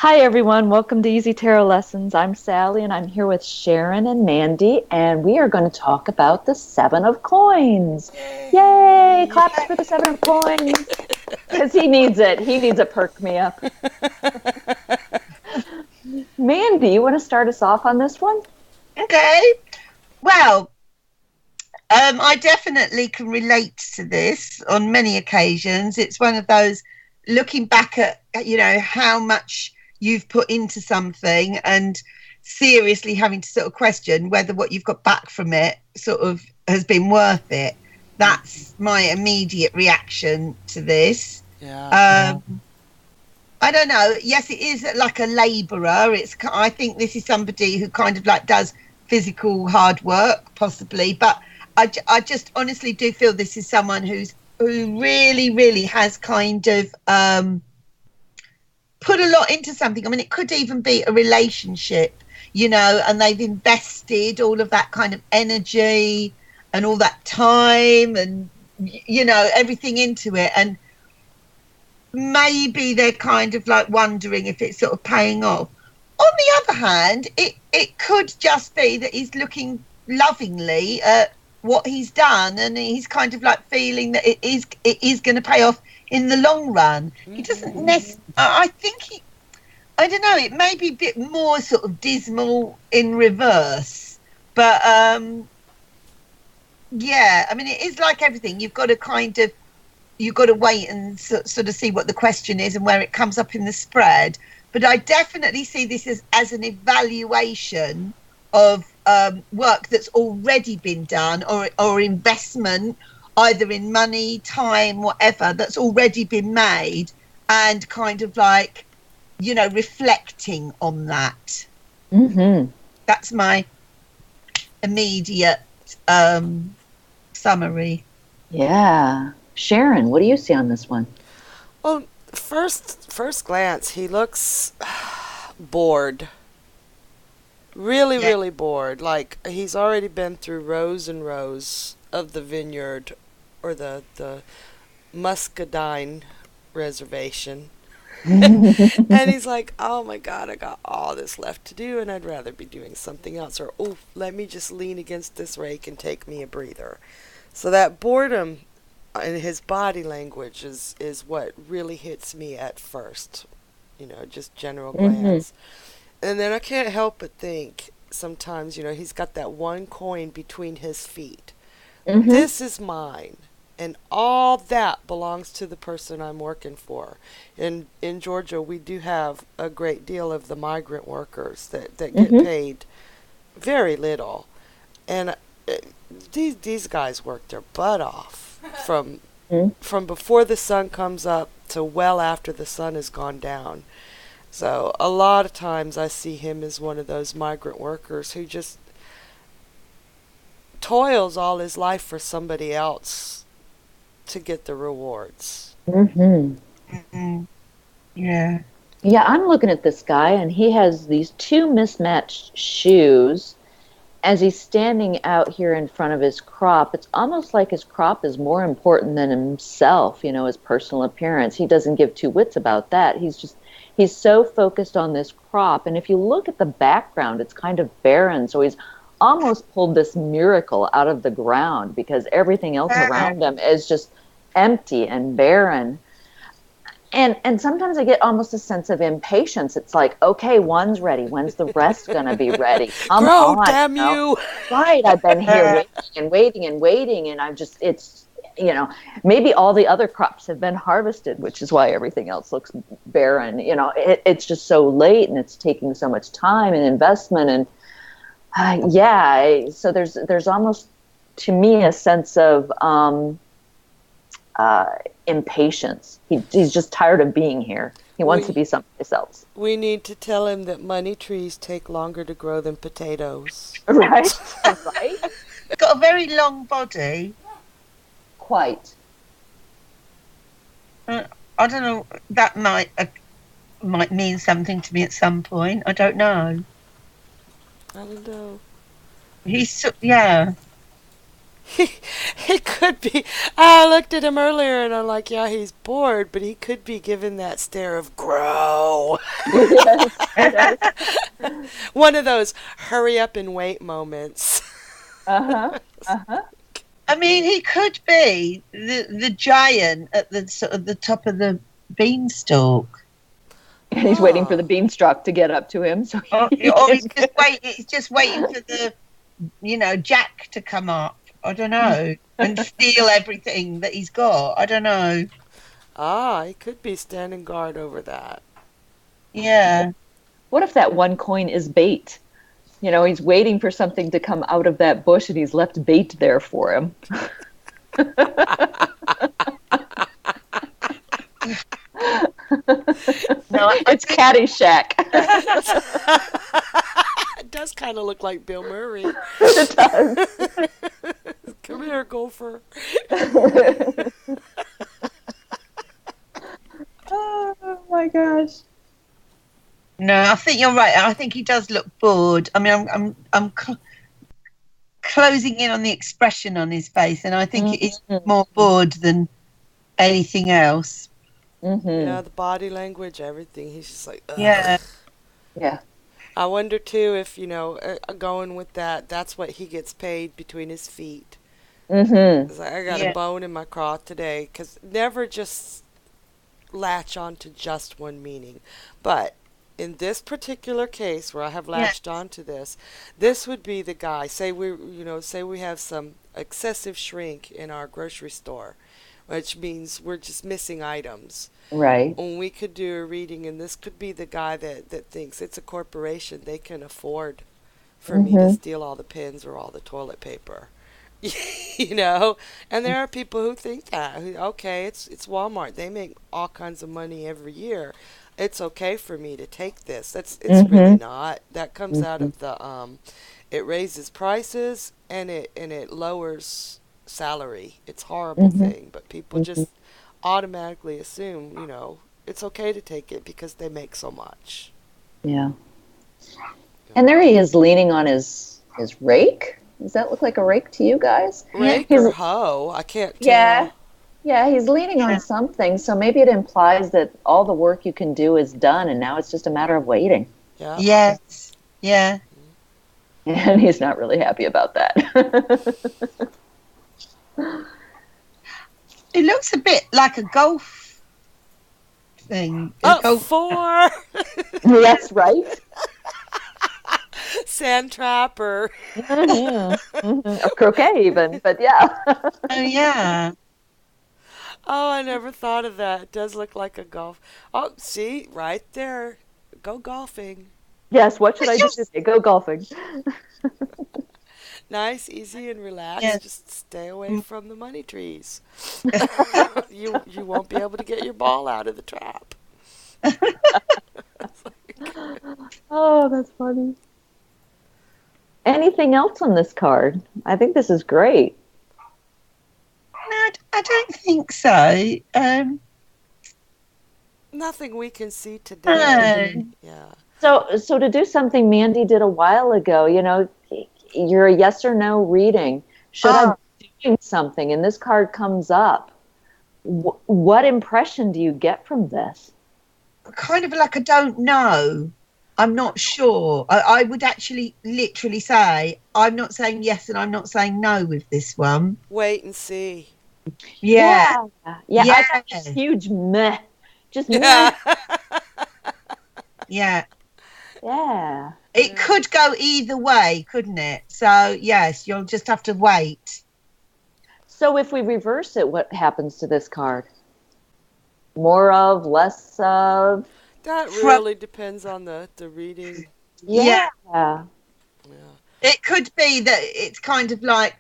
Hi, everyone. Welcome to Easy Tarot Lessons. I'm Sally, and I'm here with Sharon and Mandy, and we are going to talk about the Seven of Coins. Yay! Yay! Claps for the Seven of Coins, because he needs it. He needs a perk me up. Mandy, you want to start us off on this one? Okay. Well, I definitely can relate to this on many occasions. It's one of those looking back at, how much you've put into something and seriously having to sort of question whether what you've got back from it sort of has been worth it. That's my immediate reaction to this. Yeah. I don't know. Yes, it is like a labourer. I think this is somebody who kind of like does physical hard work, possibly. But I just honestly do feel this is someone who really, really has kind of put a lot into something. I mean, it could even be a relationship, and they've invested all of that kind of energy and all that time and everything into it. And maybe they're kind of like wondering if it's sort of paying off. On the other hand, it could just be that he's looking lovingly at what he's done and he's kind of like feeling that it is going to pay off in the long run. He doesn't I think I don't know, it may be a bit more sort of dismal in reverse. But yeah, I mean, it is like everything. You've got to wait and sort of see what the question is and where it comes up in the spread. But I definitely see this as an evaluation of work that's already been done or investment, either in money, time, whatever, that's already been made, and kind of like, reflecting on that. Mm-hmm. That's my immediate summary. Yeah. Sharon, what do you see on this one? Well, first glance, he looks bored. Really, Yeah. really bored. Like he's already been through rows and rows of the vineyard or the muscadine reservation. And he's like, oh my God, I got all this left to do and I'd rather be doing something else. Or, oh, let me just lean against this rake and take me a breather. So that boredom in his body language is what really hits me at first. Just general Mm-hmm. glance. And then I can't help but think sometimes, he's got that one coin between his feet. Mm-hmm. This is mine. And all that belongs to the person I'm working for. In Georgia, we do have a great deal of the migrant workers that get Mm-hmm. paid very little. And these guys work their butt off from before the sun comes up to well after the sun has gone down. So a lot of times I see him as one of those migrant workers who just toils all his life for somebody else to get the rewards. Mm-hmm. Mm, yeah. Yeah, I'm looking at this guy, and he has these two mismatched shoes as he's standing out here in front of his crop. It's almost like his crop is more important than himself, his personal appearance. He doesn't give two wits about that. He's so focused on this crop. And if you look at the background, it's kind of barren. So he's almost pulled this miracle out of the ground because everything else Yeah. around him is just empty and barren. And sometimes I get almost a sense of impatience. It's like, okay, one's ready. When's the rest gonna be ready? Come Grow, on, damn you! Right. I've been here waiting and waiting and waiting, and it's maybe all the other crops have been harvested, which is why everything else looks barren. It's just so late, and it's taking so much time and investment, and so there's almost to me a sense of impatience. He's just tired of being here. He wants to We be someplace else. we need to tell him that money trees take longer to grow than potatoes. Right? Right? Got a very long body. Quite. I don't know. That might mean something to me at some point. I don't know. I don't know. Yeah. He could be. I looked at him earlier and I'm like, yeah, he's bored, but he could be given that stare of grow. Yes, yes. One of those hurry up and wait moments. Uh-huh. Uh-huh. I mean, he could be the giant at the sort of the top of the beanstalk. And he's waiting for the beanstalk to get up to him. So Or, he or can he's just waiting for the, Jack to come up. I don't know. And steal everything that he's got. I don't know. He could be standing guard over that. Yeah. What if that one coin is bait? He's waiting for something to come out of that bush and he's left bait there for him. No, It's Caddyshack. It does kind of look like Bill Murray. It does. Come here, gopher. Oh my gosh. No, I think you're right. I think he does look bored. I mean, I'm closing in on the expression on his face, and I think it is more bored than anything else. Mm-hmm. Yeah, the body language, everything. He's just like, ugh. Yeah. Yeah. I wonder too if going with that. That's what he gets paid between his feet. Mm-hmm. It's like, I got a bone in my craw today, because never just latch on to just one meaning, but in this particular case where I have latched onto this would be the guy. Say we have some excessive shrink in our grocery store, which means we're just missing items. Right. And we could do a reading, and this could be the guy that thinks it's a corporation. They can afford for me to steal all the pens or all the toilet paper. And there are people who think that. Okay, it's Walmart. They make all kinds of money every year. It's okay for me to take this. It's really not. That comes out of the it raises prices and it lowers salary. It's a horrible thing, but people just automatically assume, it's okay to take it because they make so much. Yeah. And there he is leaning on his rake. Does that look like a rake to you guys? Rake or hoe? I can't tell. Yeah. Yeah, he's leaning on something, so maybe it implies that all the work you can do is done, and now it's just a matter of waiting. Yeah. Yes. Yeah. And he's not really happy about that. It looks a bit like a golf thing. Four. Yes, right? Sand trap or Or croquet even, but yeah. Oh, yeah. Oh, I never thought of that. It does look like a golf. Oh, see, right there. Go golfing. Yes, what should I do today? Go golfing. Nice, easy, and relaxed. Yes. Just stay away from the money trees. You won't be able to get your ball out of the trap. Oh, that's funny. Anything else on this card? I think this is great. No, I don't think so. Nothing we can see today. Yeah. So to do something Mandy did a while ago, you're a yes or no reading. Should I be doing something? And this card comes up. What impression do you get from this? Kind of like I don't know. I'm not sure. I would actually literally say I'm not saying yes and I'm not saying no with this one. Wait and see. Yeah. Yeah. Yeah. I got this huge meh. Just Yeah. meh. Yeah. Yeah. It could go either way, couldn't it? So, yes, you'll just have to wait. So if we reverse it, what happens to this card? More of, less of? That really depends on the reading. Yeah. Yeah. It could be that it's kind of like,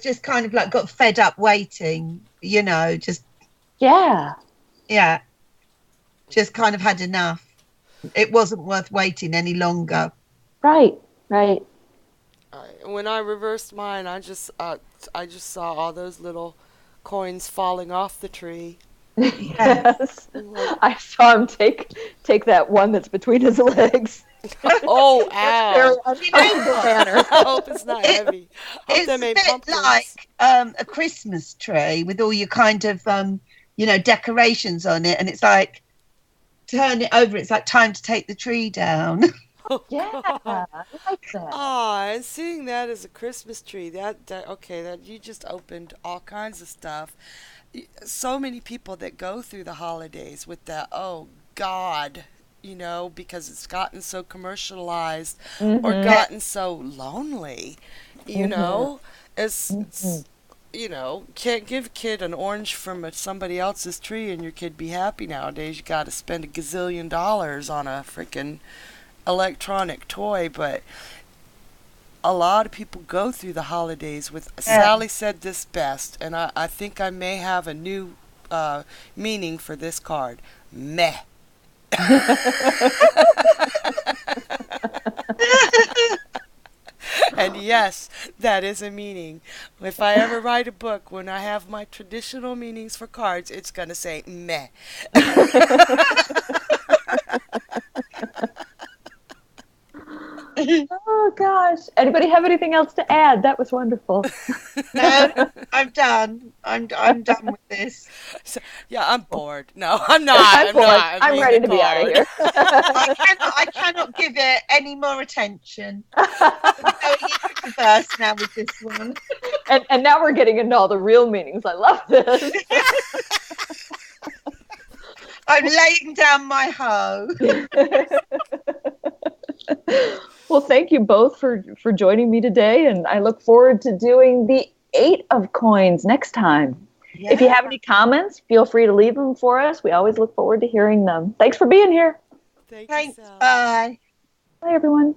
just kind of like got fed up waiting, just. Yeah. Yeah. Just kind of had enough. It wasn't worth waiting any longer. Right. When I reversed mine, I just saw all those little coins falling off the tree. Yes. I saw him take that one that's between his legs. Oh, Very ow. You know uncomfortable what? manner. I hope it's not It, heavy. Hope it's them a ain't bit pumpkins. like a Christmas tree with all your kind of decorations on it, and it's like turn it over. It's like time to take the tree down. Oh, Yeah, God. I like that. Ah, and seeing that as a Christmas tree, that okay, that you just opened all kinds of stuff. So many people that go through the holidays with that, oh God, because it's gotten so commercialized or Mm-hmm. Yeah. gotten so lonely, you Mm-hmm. know. Mm-hmm. It's can't give a kid an orange from somebody else's tree and your kid be happy nowadays. You got to spend a gazillion dollars on a freaking electronic toy, but a lot of people go through the holidays with. Yeah. Sally said this best, and I think I may have a new meaning for this card. Meh. And yes, that is a meaning. If I ever write a book, when I have my traditional meanings for cards, it's going to say meh. Oh gosh. Anybody have anything else to add? That was wonderful. No, I'm done. I'm done with this. So, yeah, I'm bored. No, I'm not. I'm I'm bored. not. I'm I'm reading ready a to be out of card. here. I cannot give it any more attention. I'm going into reverse now with this one. And now we're getting into all the real meanings. I love this. I'm laying down my hoe. Well, thank you both for joining me today, and I look forward to doing the 8 of Coins next time. If you Yeah. have any comments, feel free to leave them for us. We always look forward to hearing them. Thanks for being here. Thank you, Thanks. Sally. Bye. Bye, everyone.